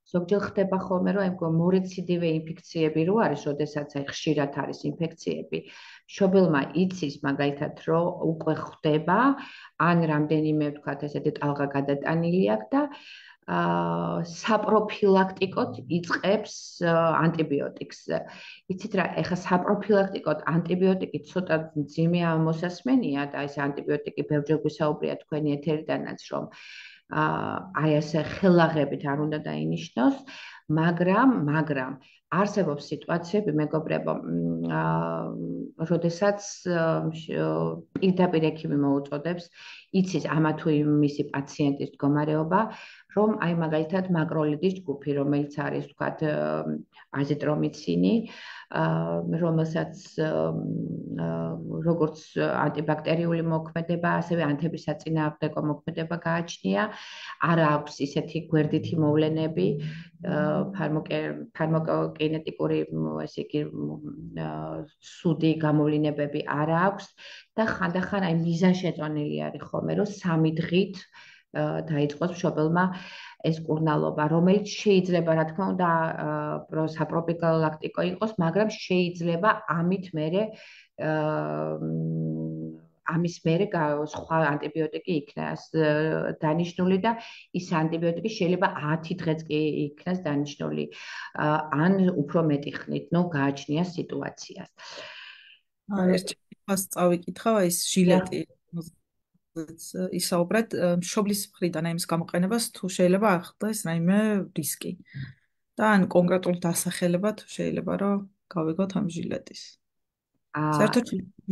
ზოგჯერ ხდება ხოლმე, რომ აი მორეციდივე ინფექციები რო არის, როდესაც აი ხშირად არის ინფექციები, მშობელმა იცის მაგალითად, რომ უკვე ხდება, ან რამდენიმე ვთქვათ, ესეთი ტალღა გადატანილი აქვს და საპროფილაქტიკოდ იწყებს ანტიბიოტიკს. იცით რა, ეხლა საპროფილაქტიკოდ ანტიბიოტიკი ცოტა მძიმე მოსასმენია და ეს ანტიბიოტიკი ბევრჯერ გვისაუბრია თქვენი ეთერიდანაც, რომ აი ესე ხელაღებით არ უნდა დაინიშნოს, მაგრამ არსებობს სიტუაციები, მეგობრებო, როდესაც პირდაპირ ექიმი მოუწოდებს, იცის ამა თუ მისი პაციენტის მდგომარეობა, რომ აი მაგალითად მაკროლიდის ჯგუფი, რომელიც არის ვთქვათ აზიტრომიცინი, რომელსაც როგორც ანტიბაქტერიული მოქმედება, ასევე ანთებისაწინააღმდეგო მოქმედება გააჩნია, არ აქვს ისეთი გვერდითი მოვლენები, ფარმაკოკინეტიკური ესე იგი სუდი გამოვლინებები არ აქვს და ხანდახან აი მიზანშეწონილი არის ხოლმე, რომ 3 დღით დაიწყოს მშობელმა ეს კურნალობა, რომელიც შეიძლება რა თქმა უნდა საპროფილაქტიკო იყოს, მაგრამ შეიძლება ამის მერე სხვა ანტიბიოტიკი იქნას დანიშნული და ის ანტიბიოტიკი შეიძლება 10 დღეც კი იქნას დანიშნული, ან უფრო მეტი ხნით, გააჩნია სიტუაციას. ერთი ფას წავიკითხავ, აი ეს ჟილეტი ისაუბრეთ მშობლის მხრიდან აი იმის გამოყენებას, თუ შეიძლება ახდას რაიმე რისკი და ან კონკრეტულ დასახელებად შეიძლება რომ გავიგოთ ამ ჟილეტის. საერთოდ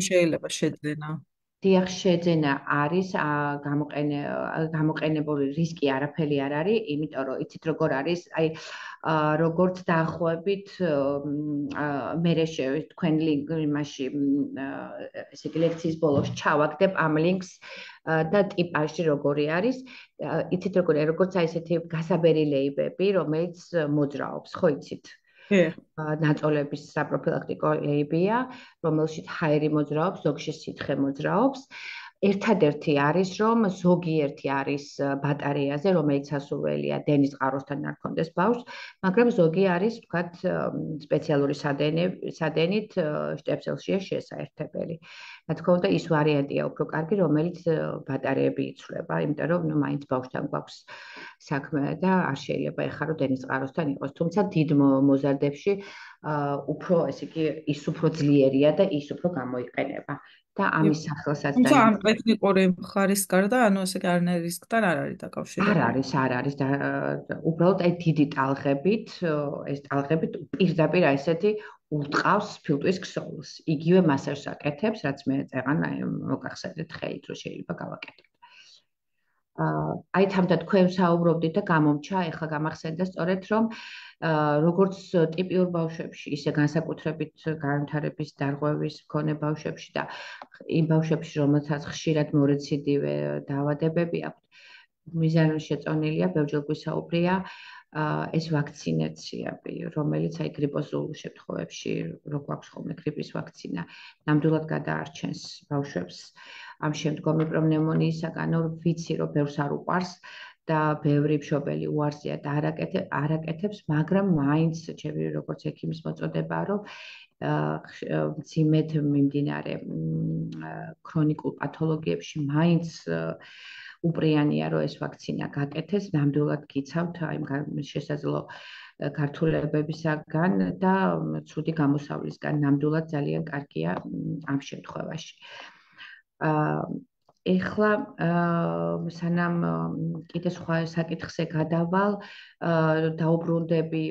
შეიძლება შეძენა. დიახ, შეძენა არის, გამოყენებული რისკი არაფერი არ არის, იმიტომ რომ იცით როგორ არის, აი როგორც დაახლოებით მერე თქვენ იმაში ესე იგი ლექციის ბოლოს ჩავაგდებ ამ ლინკს და ტიპაჟი როგორი არის, იცით როგორც აი ესეთი გასაბერი ლეიბები, რომელიც მოძრაობს, ხო იცით? ნაწოლების საპროფილაქტიკო ლეიბია, რომელშიც ჰაერი მოძრაობს, ზოგში სითხე მოძრაობს. ერთადერთი არის, რომ ზოგიერთი არის ბატარეაზე, რომელიც სასურველია დენის წყაროსთან არ ქონდეს ბავშვს, მაგრამ ზოგი არის, ვთქვათ, სპეციალური სადენით შტეპსელშია შესაერთებელი. რა თქმა უნდა, ის ვარიანტია უფრო კარგი, რომელიც ბატარეები იცვლება, იმიტომ რომ მაინც ბავშვთან გვაქვს საქმე და არ შეიძლება ეხლა რომ დენის წყაროსთან იყოს, თუმცა დიდ მოზარდებში უფრო, ესე იგი, ის უფრო ძლიერია და ის უფრო გამოიყენება. და ამის სახელსაც თუმცა ამ ტექნიკური მხარის გარდა, ანუ ესე იგი არნაირ რისკთან არ არის დაკავშირებული. არ არის და უბრალოდ აი დიდი ტალღებით, ეს ტალღებით პირდაპირ აი ესეთი უტყავს ფილტვის ქსოვილს. იგივე მასაჟს აკეთებს, რაც მე წეღან აი მოგახსენეთ ხელით, რომ შეიძლება გავაკეთოთ. აი თამთა თქვენ საუბრობდით და გამომჩა, ეხლა გამახსენდა სწორედ, რომ როგორც ტიპიურ ბავშვებში, ისე განსაკუთრებით განვითარების დარღვევის მქონე ბავშვებში და იმ ბავშვებში, რომელთაც ხშირად მორეციდივე დაავადებები აქვთ, მიზანშეწონილია, ბევრჯერ გვისაუბრია ეს ვაქცინაციები, რომელიც აი გრიპოზულ შემთხვევებში, რო გვაქვს ხოლმე გრიპის ვაქცინა, ნამდვილად გადაარჩენს ბავშვებს ამ შემდგომი პნევმონიისაგან, ვიცი, რომ ბევრს არ უყვარს და ბევრი მშობელი უარზია და არ აკეთებს, მაგრამ მაინც ჩემი როგორც ექიმის მოწოდება, რომ მძიმედ მიმდინარე ქრონიკულ პათოლოგიებში მაინც უპრიანია, რომ ეს ვაქცინა გაკეთეს, ნამდვილად გიცავთ აი შესაძლო გართულებებისაგან და ცუდი გამოსავლისგან. ნამდვილად ძალიან კარგია ამ შემთხვევაში. ეხლა სანამ კიდე სხვა საკითხზე გადავალ, დაუბრუნდები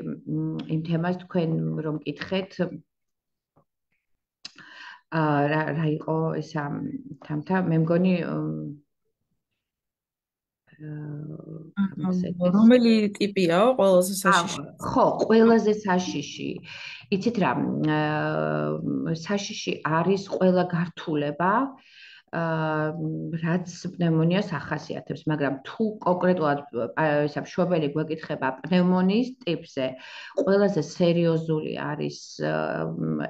იმ თემას, თქვენ რომ გითხეთ, რა იყო ესა თამთა, მე მგონი რომელი ტიპიაო ყველაზე საშიში? ხო, ყველაზე საშიში. იცით რა, საშიში არის ყველა გართულება, რაც პნევმონიას ახასიათებს, მაგრამ თუ კონკრეტულად ესა მშობელი გვეკითხება პნევმონიის ტიპზე, ყველაზე სერიოზული არის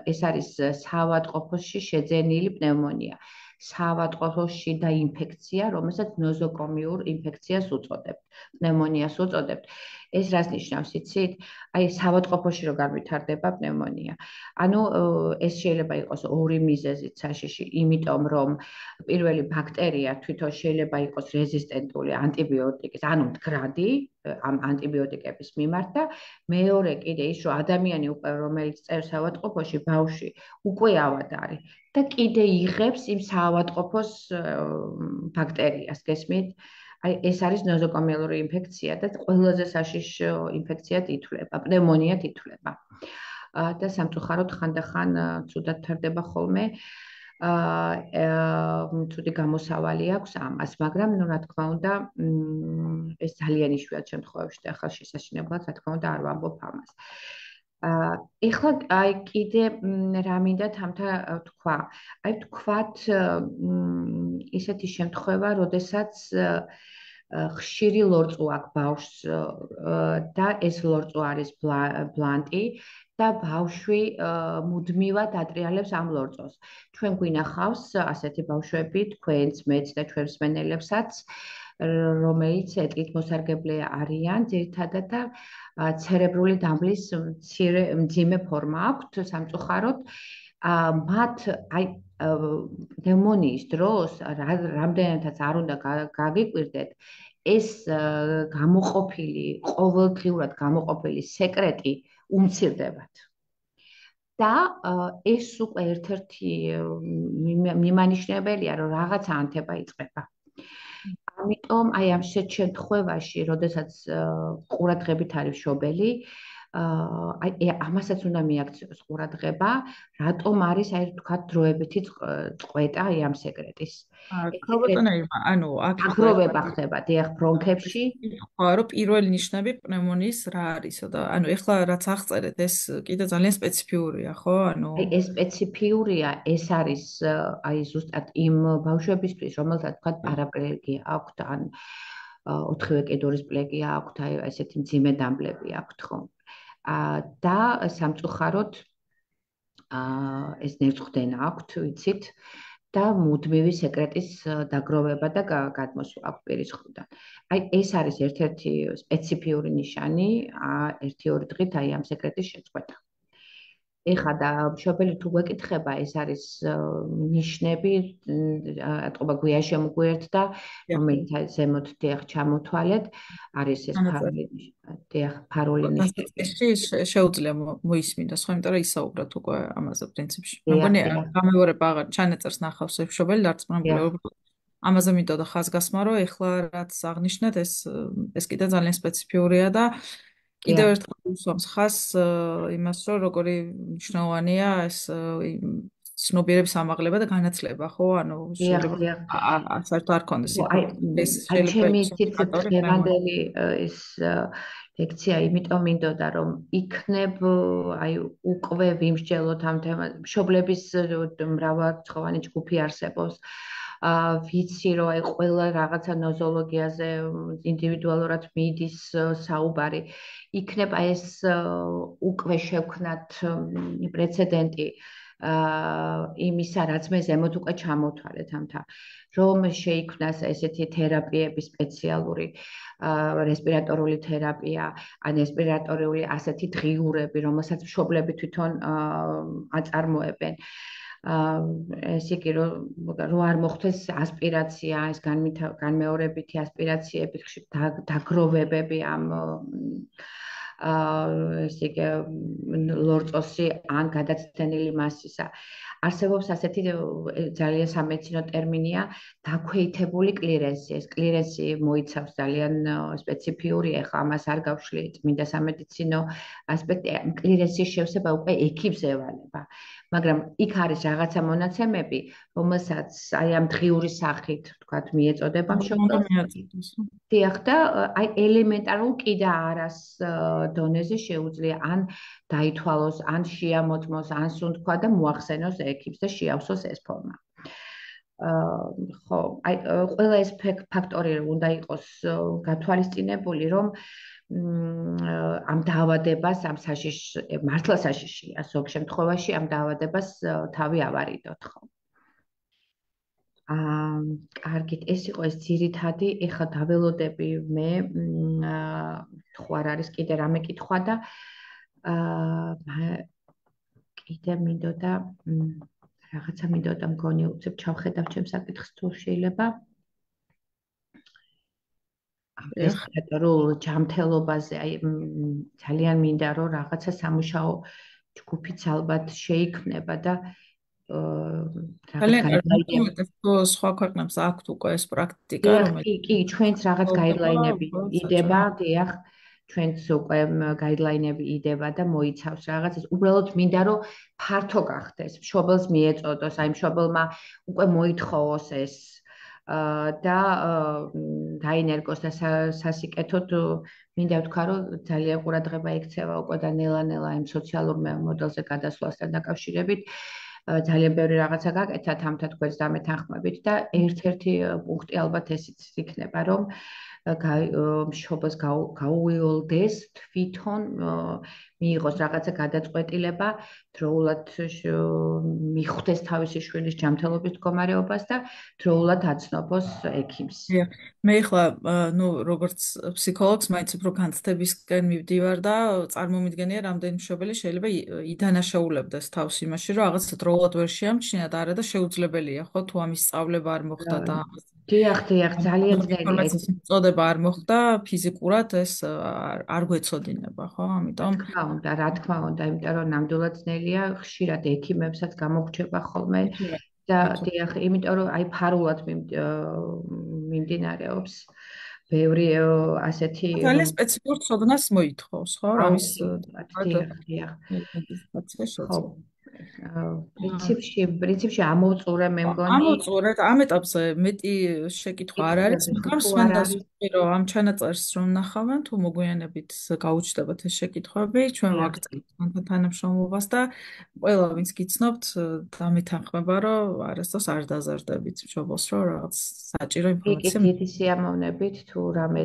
ეს არის საავადმყოფოში შეძენილი პნევმონია. საავადმყოფოში და ინფექცია, რომელსაც ნოზოკომიურ ინფექციას უწოდებთ, პნევმონიას უწოდებთ. ეს რას ნიშნავს, იცით? აი, საავადმყოფოში რო განვითარდება პნევმონია. ანუ ეს შეიძლება იყოს ორი მიზეზით საშიში, იმიტომ რომ პირველი ბაქტერია თვითონ შეიძლება იყოს რეზისტენტული ანტიბიოტიკის, ანუ მდგრადი ამ ანტიბიოტიკების მიმართ და მეორე კიდე ის, რომ ადამიანი უკვე რომელიც წერს საავადმყოფოში, ბავშვი უკვე ავად არის და კიდე იღებს იმ საავადმყოფოს ბაქტერიას, გესმით? აი, ეს არის ნოზოკომიალური ინფექცია და ყველაზე საშიშ ინფექციად ითვლება, პნევმონიად ითვლება. და სამწუხაროდ ხანდახან ცუდად თარდება ხოლმე. ცუდი გამოსავალი აქვს ამას, მაგრამ ნუ რა თქმა უნდა, ეს ძალიან იშვიათ შემთხვევებში და ახლა შესაჩინებლად რა თქმა უნდა არ ვამბობ ამას. ეხლა აი კიდე რა მინდა თამთა თქვა. აი თქვათ ისეთი შემთხვევა, როდესაც ხშირი ლორწო აქვს ბავშვს და ეს ლორწო არის ბლანტი და ბავშვი მუდმივად ატრიალებს ამ ლორწოს. ჩვენ გვინახავს ასეთი ბავშვები, თქვენც, მეც და ჩვენს მსმენელებსაც, რომელიც ეტლით მოსარგებლე არიან, ძირითადად და ცერებრული დამბლის მძიმე ფორმა აქვთ, სამწუხაროდ. მათ აი პნევმონიის დროს რამდენადაც არ უნდა გაგიკვირდეთ, ეს გამოყოფილი, ყოველდღიურად გამოყოფილი სეკრეტი უმცირდებათ. და ეს უკვე ერთ-ერთი მიმანიშნებელია, რომ რაღაცა ანთება იწყება. ამიტომ აი ამ შემთხვევაში, როდესაც ყურადღებით არის მშობელი, აი ამასაც უნდა მიაქციოს ყურადღება, რატომ არის აი თქვა დროებითი წყვეტა აი ამ სეკრეტის. ანუ აქ აგროვება ხდება დიახ ბრონქებში. ხო, რომ პირველი ნიშნები პნევმონიის რა არისო და ანუ ეხლა რაც აღწერეთ, ეს კიდე ძალიან სპეციფიურია, ხო? ანუ აი ეს სპეციფიურია, ეს არის აი ზუსტად იმ ბავშვებისთვის, რომელთაც თქვა პარაპლეგია აქვთ, ან 4-ვე კიდურის პლეგია აქვთ, აი ესეთი მძიმე დამბლები აქვთ, ხო? და სამწუხაროდ ეს ნერწხვდენა აქვთ, ვიცით, და მუდმივი სეკრეტის დაგროვება და გადმოსვლა აქვთ პირის მხრიდან. აი ეს არის ერთ-ერთი სპეციფიური ნიშანი, 1-2 დღით აი ამ სეკრეტის შეწყვეტა. ეხლა და მშობელი თუ გვეკითხება, ეს არის ნიშნები, ატყობა გვიან შემოგვიერთდა, რომელიც ზემოთ დიახ ჩამოთვალეთ, არის ეს ფარული ნიშნები. შეუძლია მოისმინოს, ხო, იმიტომ რომ ისაუბროთ უკვე ამაზე პრინციპში. მე მგონი გამეორება აღარ ჩანაწერს ნახავს მშობელი დარწმუნებული. ამაზე მინდოდა ხაზგასმა, რომ ეხლა რაც აღნიშნეთ, ეს კიდე ძალიან სპეციფიურია და კიდევ ერთხელ უსვამს ხაზს იმას, რომ როგორი მნიშვნელოვანია ეს ცნობიერების ამაღლება და განათლება, ხო? ანუ შეიძლება საერთოდ არ ქონდეს ეს შეიძლება დღევანდელი ეს ლექცია, იმიტომ მინდოდა რომ იქნებ აი უკვე ვიმსჯელოთ ამ თემას. მშობლების მრავალრიცხოვანი ჯგუფი არსებობს. ვიცი რომ აი ყველა რაღაცა ნოზოლოგიაზე ინდივიდუალურად მიდის საუბარი. იქნება ეს უკვე შევქნათ პრეცედენტი იმისა, რაც მე ზემოთ უკვე ჩამოთვალეთ ამთა, რომ შეიქმნას ესეთი თერაპიები სპეციალური, რესპირატორული თერაპია, ან რესპირატორული ასეთი დღიურები, რომელსაც მშობლები თვითონ აწარმოებენ. აა ეს იგი რომ არ მოხდეს ასპირაცია, ეს განმეორებითი ასპირაციები, ხშირ დაგროვებები ამ ეს იგი ლორწოსი ან გადაცდენილი მასისა. არსებობს ასეთი ძალიან სამედიცინო ტერმინია დაქვეითებული კლირენსი. ეს კლირენსი მოიცავს ძალიან სპეციფიური, ეხლა ამას არ გავშლი წმინდა სამედიცინო ასპექტი, კლირენსის შევსება უკვე ექიმს ევალება. მაგრამ იქ არის რაღაცა მონაცემები, რომელსაც აი ამ დღიური სახით, თქვათ, მიეწოდება უნდა მშობელს. მიაწოდოს. დიახ და აი ელემენტარულ კიდე არას დონეზე შეუძლია ან დაითვალოს, ან შეამოწმოს, ან სუნთქვა და მოახსენოს ექიმს და შეავსოს ეს ფორმა. ხო, აი ყველა ეს ფაქტორი უნდა იყოს გათვალისწინებული, რომ ამ დაავადებას, ამ მართლა საშიშია, ზოგ შემთხვევაში ამ დაავადებას თავი ავარიდოთ, ხო. კარგით, ეს იყო ეს ძირითადი, ეხლა დაველოდები მე თუ არ არის კიდე რამე კითხვა და კიდე მინდოდა რაღაცა მინდოდა მგონი უცებ ჩავხედავ ჩემს საკითხს თუ შეიძლება ეს თეატრულ ჯანმრთელობაზე აი ძალიან მინდა რომ რაღაცა სამუშაო ჯგუფიც ალბათ შეიქმნება და ძალიან კარგი სხვა ქვეყნებს აქვთ უკვე ეს პრაქტიკა რომელიც კი ჩვენც რაღაც გაიდლაინები იდება დიახ ჩვენც უკვე გაიდლაინები იდება და მოიცავს რაღაცას უბრალოდ მინდა რომ ფართო გახდეს მშობელს მიეწოდოს აი მშობელმა უკვე მოითხოვოს ეს და დაინერგოს და სასიკეთოდ მინდა ვთქვა რომ ძალიან ყურადღება იქცევა უკვე და ნელა-ნელა იმ სოციალურ მოდელზე გადასვლასთან დაკავშირებით ძალიან ბევრი რაღაცა გაკეთათ ამთა თქვენს დამეთანხმებით და ერთ-ერთი პუნქტი ალბათ ესიც იქნება რომ მშობელს გაუვიოლდეს თვითონ მიიღოს რაღაცა გადაწყვეტილება დროულად მიხვდეს თავისი შვილის ჯანმრთელობის მდგომარეობას და დროულად აცნობს ექიმს. მე ხლა ნუ როგორც ფსიქოლოგს მაინც უფრო განცდებისკენ მივდივარ და წარმომიდგენია რამდენი მშობელი შეიძლება იდანაშაულებდეს თავს იმაში რომ რაღაცა დროულად ვერ შეამჩნია და არა და შეუძლებელია ხო თუ ამის სწავლება არ მოხდა და დიახ, ძალიან ძნელია ეს წოდება არ მოხდა ფიზიკურად ეს არ გვეცოდინება ხო ამიტომ რა თქმა უნდა იმიტომ რომ ნამდვილად ძნელია ხშირად ექიმებსაც გამოგრჩება ხოლმე და დიახ იმიტომ რომ აი ფარულად მიმდინარეობს ბევრი ასეთი ძალიან სპეციფიურ ცოდნას მოითხოვს ხო ამის დიახ ხო პრინციპში ამოვწურე მე მგონი ამოვწურეთ ამ ეტაპზე მეტი შეკითხვა არ არის მაგრამ სვენდას რომ ამ ჩანაწერს რომ ნახავენ თუ მოგვიანებით გაუჩნდებათ ეს შეკითხვები ჩვენ ვაგრძელებთ თანამშრომლობას და ყველა ვინც გიცნობთ დამეთანხმება რომ არასდროს არ დაზარდებით მშობელს რომ რაღაც საჭირო ინფორმაცია დიდი სიამოვნებით თუ რამე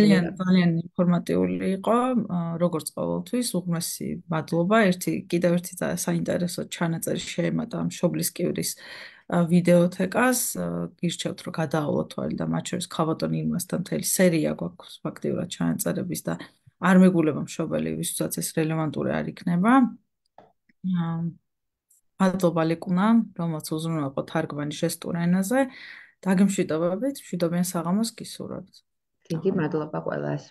ძალიან ინფორმატიული იყო როგორც ყოველთვის უღმესი მადლობა კიდევ ერთი საინტერესო ჩანაწერი შეემატა მშობლის კივრის ვიდეოთეკას გირჩევთ რომ გადაავლოთ თვალი და მათ შორის ქალბატონი იმასთან მთელი სერია გვაქვს ფაქტიურად ჩანაწერების და არ მეგულება მშობელი ვისაც ეს რელევანტური არ იქნება მადლობა ლიკუნა რომელსაც უზრუნველყო თარგმანი ჟესტურ ენაზე დაგემშვიდობებით მშვიდობიან საღამოს გისურვებთ დიდი მადლობა ყველას